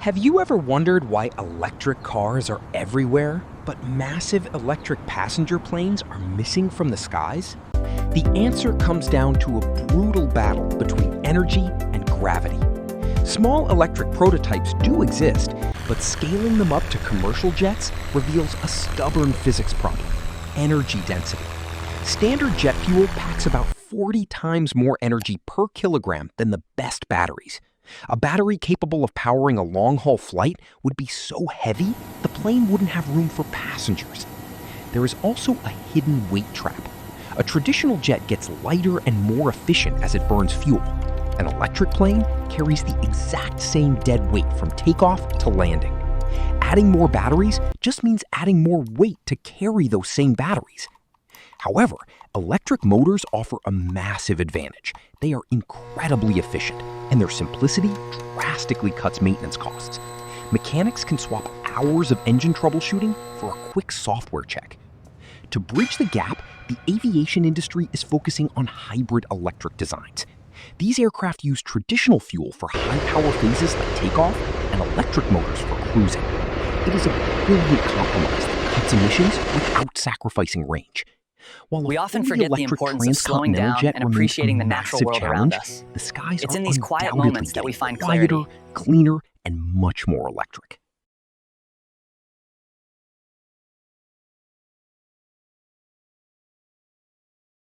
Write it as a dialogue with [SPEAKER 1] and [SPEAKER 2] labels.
[SPEAKER 1] Have you ever wondered why electric cars are everywhere, but massive electric passenger planes are missing from the skies? The answer comes down to a brutal battle between energy and gravity. Small electric prototypes do exist, but scaling them up to commercial jets reveals a stubborn physics problem: energy density. Standard jet fuel packs about 40 times more energy per kilogram than the best batteries. A battery capable of powering a long-haul flight would be so heavy, the plane wouldn't have room for passengers. There is also a hidden weight trap. A traditional jet gets lighter and more efficient as it burns fuel. An electric plane carries the exact same dead weight from takeoff to landing. Adding more batteries just means adding more weight to carry those same batteries. However, electric motors offer a massive advantage. They are incredibly efficient, and their simplicity drastically cuts maintenance costs. Mechanics can swap hours of engine troubleshooting for a quick software check. To bridge the gap, the aviation industry is focusing on hybrid electric designs. These aircraft use traditional fuel for high-power phases like takeoff and electric motors for cruising. It is a brilliant compromise that cuts emissions without sacrificing range. While
[SPEAKER 2] We often forget the importance of slowing down and appreciating the natural world around us.
[SPEAKER 1] The skies
[SPEAKER 2] It's
[SPEAKER 1] are
[SPEAKER 2] in these quiet
[SPEAKER 1] undoubtedly
[SPEAKER 2] moments that we
[SPEAKER 1] getting
[SPEAKER 2] find
[SPEAKER 1] quieter,
[SPEAKER 2] clarity.
[SPEAKER 1] cleaner, and much more electric.